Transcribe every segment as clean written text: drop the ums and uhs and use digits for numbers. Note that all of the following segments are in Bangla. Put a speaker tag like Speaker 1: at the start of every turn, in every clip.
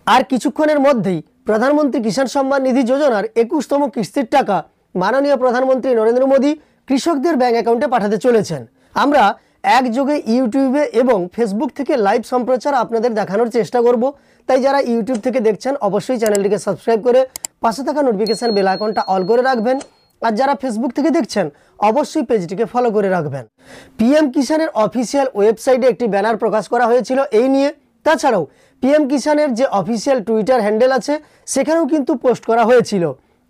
Speaker 1: আর কিছুক্ষণের মধ্যেই প্রধানমন্ত্রী কিষাণ সম্মান নিধি যোজনার 21তম কিস্তির টাকা মাননীয় প্রধানমন্ত্রী নরেন্দ্র মোদী কৃষকদের ব্যাংক অ্যাকাউন্টে পাঠাতে চলেছেন। আমরা একযোগে ইউটিউবে এবং ফেসবুক থেকে লাইভ সম্প্রচার আপনাদের দেখানোর চেষ্টা করব। তাই যারা ইউটিউব থেকে দেখছেন অবশ্যই চ্যানেলটিকে সাবস্ক্রাইব করে পাশে থাকা নোটিফিকেশন বেল আইকনটা অল করে রাখবেন। আর যারা ফেসবুক থেকে দেখছেন অবশ্যই পেজটিকে ফলো করে রাখবেন। পিএম কিষাণের অফিসিয়াল ওয়েবসাইটে একটি ব্যানার প্রকাশ করা হয়েছিল এই নিয়ে। তাছাড়াও পিএম কিষাণের যে অফিসিয়াল টুইটার হ্যান্ডেল আছে সেখানেও কিন্তু পোস্ট করা হয়েছিল।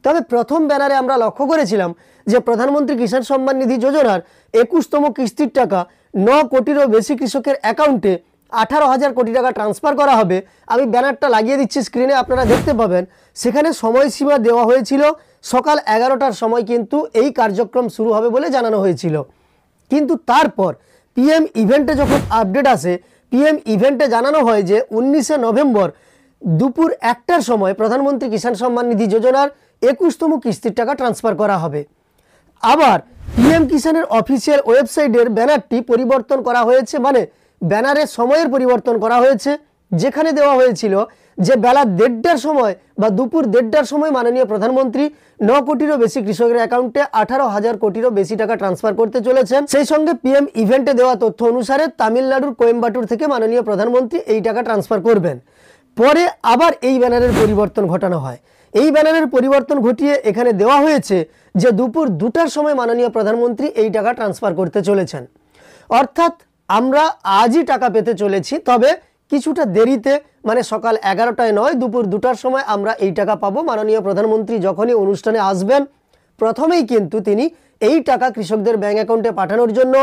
Speaker 1: তবে প্রথম ব্যানারে আমরা লক্ষ্য করেছিলাম যে প্রধানমন্ত্রী কিষাণ সম্মান নিধি যোজনার 21তম কিস্তির টাকা 9 কোটিরও বেশি কৃষকের অ্যাকাউন্টে 18,000 কোটি টাকা ট্রান্সফার করা হবে। আমি ব্যানারটা লাগিয়ে দিচ্ছি স্ক্রিনে, আপনারা দেখতে পাবেন। সেখানে সময়সীমা দেওয়া হয়েছিল সকাল 11টার সময় কিন্তু এই কার্যক্রম শুরু হবে বলে জানানো হয়েছিল। কিন্তু তারপর পিএম ইভেন্টে যখন আপডেট আসে, পিএম ইভেন্টে জানানো হয় যে 19শে নভেম্বর দুপুর 1টার সময় প্রধানমন্ত্রী কিষাণ সম্মান নিধি যোজনার 21তম কিস্তির টাকা ট্রান্সফার করা হবে। আবার পিএম কিষাণের অফিসিয়াল ওয়েবসাইটের ব্যানারটি পরিবর্তন করা হয়েছে, মানে ব্যানারের সময়ের পরিবর্তন করা হয়েছে। যেখানে দেওয়া হয়েছিল যে বেলা 1:30টার সময় বা দুপুর 1:30টার সময় মাননীয় প্রধানমন্ত্রী 9 কোটিরও বেশি কৃষকের অ্যাকাউন্টে 18,000 কোটিরও বেশি টাকা ট্রান্সফার করতে চলেছেন। সেই সঙ্গে পিএম ইভেন্টে দেওয়া তথ্য অনুসারে তামিলনাড়ুর কোয়েম্বাটুর থেকে মাননীয় প্রধানমন্ত্রী এই টাকা ট্রান্সফার করবেন। পরে আবার এই ব্যানারের পরিবর্তন ঘটানো হয়। এই ব্যানারের পরিবর্তন ঘটিয়ে এখানে দেওয়া হয়েছে যে দুপুর 2টার সময় মাননীয় প্রধানমন্ত্রী এই টাকা ট্রান্সফার করতে চলেছেন। অর্থাৎ আমরা আজই টাকা পেতে চলেছি, তবে কিছুটা দেরিতে, মানে সকাল 11টায় নয়, দুপুর 2টার সময় আমরা এই টাকা পাবো। মাননীয় প্রধানমন্ত্রী যখনই অনুষ্ঠানে আসবেন প্রথমেই কিন্তু তিনি এই টাকা কৃষকদের ব্যাংক অ্যাকাউন্টে পাঠানোর জন্য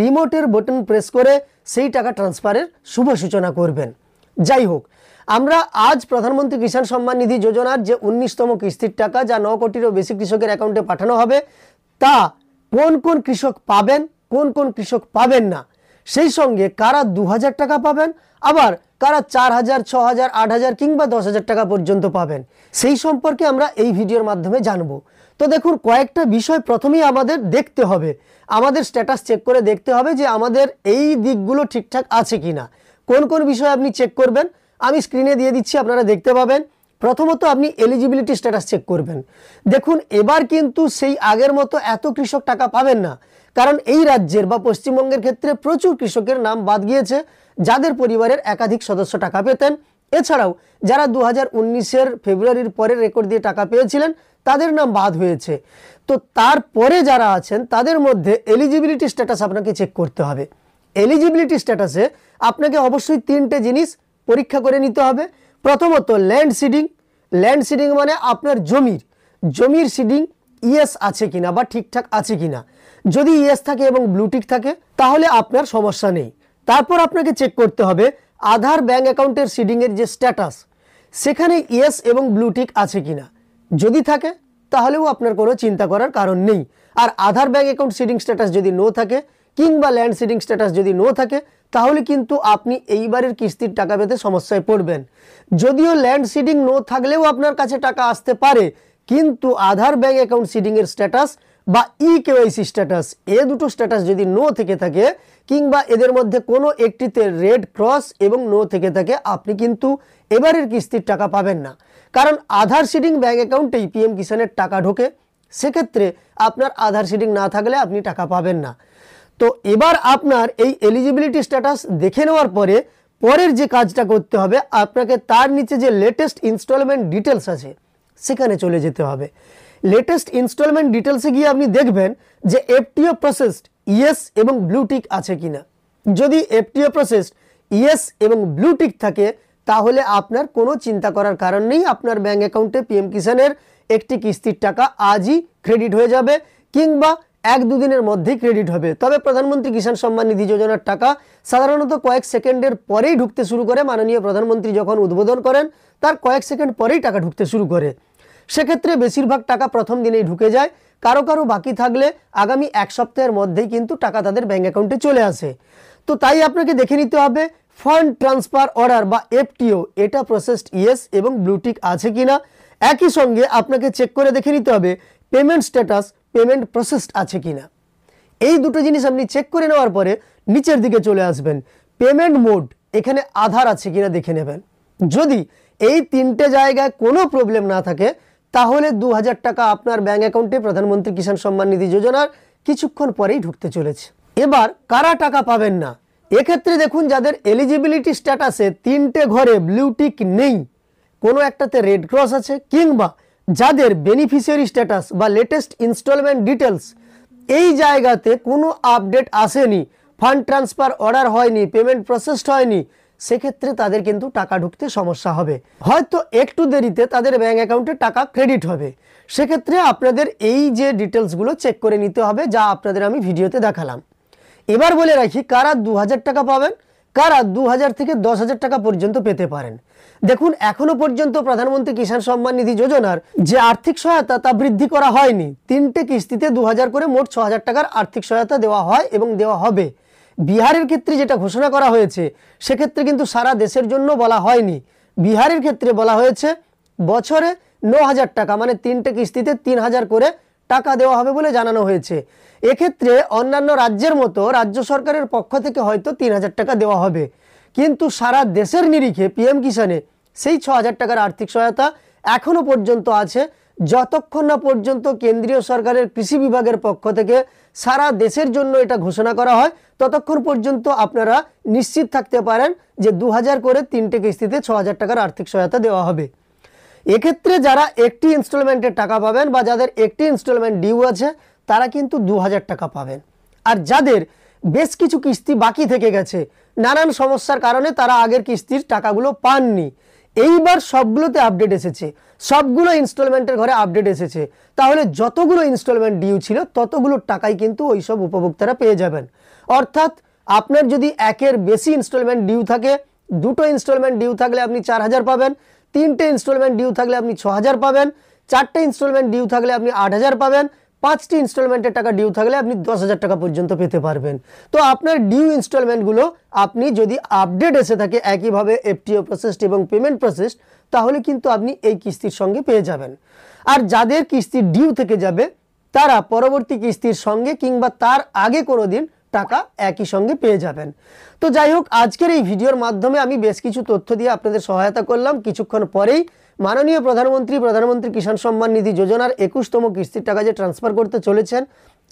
Speaker 1: রিমোটের বাটন প্রেস করে সেই টাকা ট্রান্সফারের শুভ সূচনা করবেন। যাই হোক, আমরা আজ প্রধানমন্ত্রী কিষাণ সম্মান নিধি যোজনার যে 19তম কিস্তির টাকা যা 9 কোটিরও বেশি কৃষকের অ্যাকাউন্টে পাঠানো হবে, তা কোন কোন কৃষক পাবেন, কোন কোন কৃষক পাবেন না, সেই সঙ্গে কারা 2,000 টাকা পাবেন, আবার কারা 4,000, 6,000, 8,000 কিংবা 10,000 টাকা পর্যন্ত পাবেন, সেই সম্পর্কে আমরা এই ভিডিওর মাধ্যমে জানবো। তো দেখুন, কয়েকটা বিষয় প্রথমেই আমাদের দেখতে হবে। আমাদের স্ট্যাটাস চেক করে দেখতে হবে যে আমাদের এই দিকগুলো ঠিকঠাক আছে কিনা। কোন কোন বিষয় আপনি চেক করবেন আমি স্ক্রিনে দিয়ে দিচ্ছি, আপনারা দেখতে পাবেন। প্রথমত আপনি এলিজিবিলিটি স্ট্যাটাস চেক করবেন। দেখুন, এবার কিন্তু সেই আগের মতো এত কৃষক টাকা পাবেন না, কারণ এই রাজ্যের বা পশ্চিমবঙ্গের ক্ষেত্রে প্রচুর কৃষকের নাম বাদ গিয়েছে যাদের পরিবারের একাধিক সদস্য টাকা পেতেন। এছাড়াও যারা 2019-এর ফেব্রুয়ারির পরে রেকর্ড দিয়ে টাকা পেয়েছিলেন তাদের নাম বাদ হয়েছে। তো তারপরে যারা আছেন তাদের মধ্যে এলিজিবিলিটি স্ট্যাটাস আপনাকে চেক করতে হবে। এলিজিবিলিটি স্ট্যাটাসে আপনাকে অবশ্যই 3টে জিনিস পরীক্ষা করে নিতে হবে। প্রথমত ল্যান্ড সিডিং। ল্যান্ড সিডিং মানে আপনার জমির সিডিং ইয়েস আছে কিনা বা ঠিকঠাক আছে কিনা। যদি ইয়েস থাকে এবং ব্লুটিক থাকে তাহলে আপনার সমস্যা নেই। তারপর আপনাকে চেক করতে হবে আধার ব্যাংক অ্যাকাউন্টের সিডিংয়ের যে স্ট্যাটাস, সেখানে ইয়েস এবং ব্লুটিক আছে কিনা। যদি থাকে তাহলেও আপনার কোনো চিন্তা করার কারণ নেই। আর আধার ব্যাংক অ্যাকাউন্ট সিডিং স্ট্যাটাস যদি নো থাকে কিংবা ল্যান্ড সিডিং স্ট্যাটাস যদি নো থাকে তাহলে কিন্তু আপনি এইবারের কিস্তির টাকা পেতে সমস্যায় পড়বেন। যদিও ল্যান্ড সিডিং নো থাকলেও আপনার কাছে টাকা আসতে পারে, কিন্তু আধার ব্যাংক অ্যাকাউন্ট সিডিংয়ের স্ট্যাটাস বা ইকেওয়াইসি স্ট্যাটাস, এ দুটো স্ট্যাটাস যদি নো থেকে থাকে কিংবা এদের মধ্যে কোনো একটিতে রেড ক্রস এবং নো থেকে থাকে, আপনি কিন্তু এবারের কিস্তির টাকা পাবেন না। কারণ আধার সিডিং ব্যাংক অ্যাকাউন্টেই পিএম কিষাণের টাকা ঢোকে, সেক্ষেত্রে আপনার আধার সিডিং না থাকলে আপনি টাকা পাবেন না। তো এবার আপনার এই এলিজিবিলিটি স্ট্যাটাস দেখে নেওয়ার পরে পরের যে কাজটা করতে হবে, আপনাকে তার নিচে যে লেটেস্ট ইনস্টলমেন্ট ডিটেলস আছে সেখানে চলে যেতে হবে। লেটেস্ট ইনস্টলমেন্ট ডিটেলসে গিয়ে আপনি দেখবেন যে এফটিও প্রসেসড ইয়েস এবং ব্লুটিক আছে কিনা। যদি এফটিও প্রসেসড ইয়েস এবং ব্লুটিক থাকে তাহলে আপনার কোনো চিন্তা করার কারণ নেই। আপনার ব্যাংক অ্যাকাউন্টে পিএম কিষাণের একটি কিস্তির টাকা আজই ক্রেডিট হয়ে যাবে কিংবা 1-2 দিনের মধ্যেই ক্রেডিট হবে। তবে প্রধানমন্ত্রী কিষাণ সম্মান নিধি যোজনার টাকা সাধারণত কয়েক সেকেন্ডের পরেই ঢুকতে শুরু করে। মাননীয় প্রধানমন্ত্রী যখন উদ্বোধন করেন তার কয়েক সেকেন্ড পরেই টাকা ঢুকতে শুরু করে। সেক্ষেত্রে বেশিরভাগ টাকা প্রথম দিনেই ঢুকে যায়। কারো কারো বাকি থাকলে আগামী 1 সপ্তাহের মধ্যেই কিন্তু টাকা তাদের ব্যাংক অ্যাকাউন্টে চলে আসে। তো তাই আপনাকে দেখে নিতে হবে ফান্ড ট্রান্সফার অর্ডার বা এফটিও, এটা প্রসেসড ইয়েস এবং ব্লুটিক আছে কিনা। একই সঙ্গে আপনাকে চেক করে দেখে নিতে হবে পেমেন্ট স্ট্যাটাস, পেমেন্ট প্রসেসড আছে কিনা। এই দুটো জিনিস আপনি চেক করে নেওয়ার পরে নিচের দিকে চলে আসবেন, পেমেন্ট মোড, এখানে আধার আছে কিনা দেখে নেবেন। যদি এই তিনটে জায়গায় কোনো প্রবলেম না থাকে তাহলে 2000 টাকা আপনার ব্যাঙ্ক অ্যাকাউন্টে প্রধানমন্ত্রী কিষাণ সম্মান নিধি যোজনার কিছুক্ষণ পরেই ঢুকতে চলেছে। এবার কারা টাকা পাবেন না, এক্ষেত্রে দেখুন যাদের এলিজিবিলিটি স্ট্যাটাসে তিনটে ঘরে ব্লু টিক নেই, কোনো একটাতে রেড ক্রস আছে, কিংবা যাদের বেনিফিশিয়ারি স্ট্যাটাস বা লেটেস্ট ইনস্টলমেন্ট ডিটেলস এই জায়গাতে কোনো আপডেট আসেনি, ফান্ড ট্রান্সফার অর্ডার হয়নি, পেমেন্ট প্রসেসড হয়নি, সেক্ষেত্রে তাদের কিন্তু টাকা ঢুকতে সমস্যা হবে, হয়তো একটু দেরিতে তাদের ব্যাঙ্ক অ্যাকাউন্টে টাকা ক্রেডিট হবে। সেক্ষেত্রে আপনাদের এই যে ডিটেলসগুলো চেক করে নিতে হবে, যা আপনাদের আমি ভিডিওতে দেখালাম। এবার বলে রাখি কারা 2000 টাকা পাবেন, কারা 2000 থেকে 10,000 টাকা পর্যন্ত পেতে পারেন। দেখুন এখনো পর্যন্ত প্রধানমন্ত্রী কিষাণ সম্মান নিধি যোজনার যে আর্থিক সহায়তা তা বৃদ্ধি করা হয়নি। তিনটে কিস্তিতে 2000 করে মোট 6000 টাকার আর্থিক সহায়তা দেওয়া হয় এবং দেওয়া হবে। বিহারের ক্ষেত্রে যেটা ঘোষণা করা হয়েছে সেক্ষেত্রে কিন্তু সারা দেশের জন্য বলা হয়নি। বিহারের ক্ষেত্রে বলা হয়েছে বছরে 9000 টাকা, মানে তিনটে কিস্তিতে 3000 করে টাকা দেওয়া হবে বলে জানানো হয়েছে। এক্ষেত্রে অন্যান্য রাজ্যের মতো রাজ্য সরকারের পক্ষ থেকে হয়তো 3000 টাকা দেওয়া হবে, কিন্তু সারা দেশের নিরিখে পিএম কিষাণে সেই 6000 টাকার আর্থিক সহায়তা এখনো পর্যন্ত আছে, যতক্ষণ না পর্যন্ত কেন্দ্রীয় সরকারের কৃষি বিভাগের পক্ষ থেকে সারা দেশের জন্য এটা ঘোষণা করা হয়, ততক্ষণ পর্যন্ত আপনারা নিশ্চিত থাকতে পারেন যে 2000 করে তিনটে কিস্তিতে 6000 টাকার আর্থিক সহায়তা দেওয়া হবে। এক্ষেত্রে যারা একটি ইনস্টলমেন্টের টাকা পাবেন বা যাদের একটি ইনস্টলমেন্ট ডিউ আছে তারা কিন্তু 2000 টাকা পাবেন। আর যাদের বেশ কিছু কিস্তি বাকি থেকে গেছে, নানান সমস্যার কারণে তারা আগের কিস্তির টাকাগুলো পাননি, এইবার সবগুলোতে আপডেট এসেছে, সবগুলো ইনস্টলমেন্টের ঘরে আপডেট এসেছে, তাহলে যতগুলো ইনস্টলমেন্ট ডিউ ছিল ততগুলো টাকাই কিন্তু ওই সব উপভোক্তারা পেয়ে যাবেন। অর্থাৎ আপনার যদি একের বেশি ইনস্টলমেন্ট ডিউ থাকে, দুটো ইনস্টলমেন্ট ডিউ থাকলে আপনি 4000 পাবেন, তিনটে ইনস্টলমেন্ট ডিউ থাকলে আপনি 6000 পাবেন, চারটে ইনস্টলমেন্ট ডিউ থাকলে আপনি 8000 পাবেন, পাঁচটি ইনস্টলমেন্টের টাকা ডিউ থাকলে আপনি 10,000 টাকা পর্যন্ত পেতে পারবেন। তো আপনার ডিউ ইনস্টলমেন্টগুলো আপনি যদি আপডেট এসে থাকে একইভাবে এফটিও প্রসেসড এবং পেমেন্ট প্রসেসড, তাহলে কিন্তু আপনি এই কিস্তির সঙ্গে পেয়ে যাবেন। আর যাদের কিস্তি ডিউ থেকে যাবে তারা পরবর্তী কিস্তির সঙ্গে কিংবা তার আগে কোনো দিন টাকা একই সঙ্গে পেয়ে যাবেন। তো যাই হোক, আজকের এই ভিডিওর মাধ্যমে আমি বেশ কিছু তথ্য দিয়ে আপনাদের সহায়তা করলাম। কিছুক্ষণ পরেই মাননীয় প্রধানমন্ত্রী কিষাণ সম্মান নিধি যোজনার 21তম কিস্তির টাকা যে ট্রান্সফার করতে চলেছেন,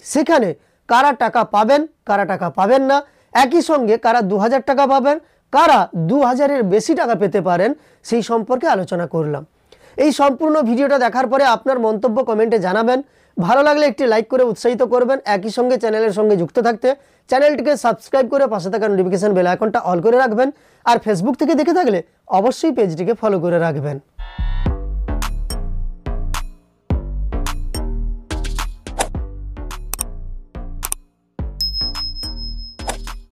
Speaker 1: সেখানে কারা টাকা পাবেন কারা টাকা পাবেন না, একই সঙ্গে কারা 2000 টাকা পাবেন, কারা 2000-এর বেশি টাকা পেতে পারেন, সেই সম্পর্কে আলোচনা করলাম। এই সম্পূর্ণ ভিডিওটা দেখার পরে আপনার মন্তব্য কমেন্টে জানাবেন। ভালো লাগলে একটি লাইক করে উৎসাহিত করবেন, একই সঙ্গে চ্যানেলের সঙ্গে যুক্ত থাকতে চ্যানেলটিকে সাবস্ক্রাইব করে পাশে থাকা নোটিফিকেশন বেল আইকনটা অল করে রাখবেন। আর ফেসবুক থেকে দেখে থাকলে অবশ্যই পেজটিকে ফলো করে রাখবেন।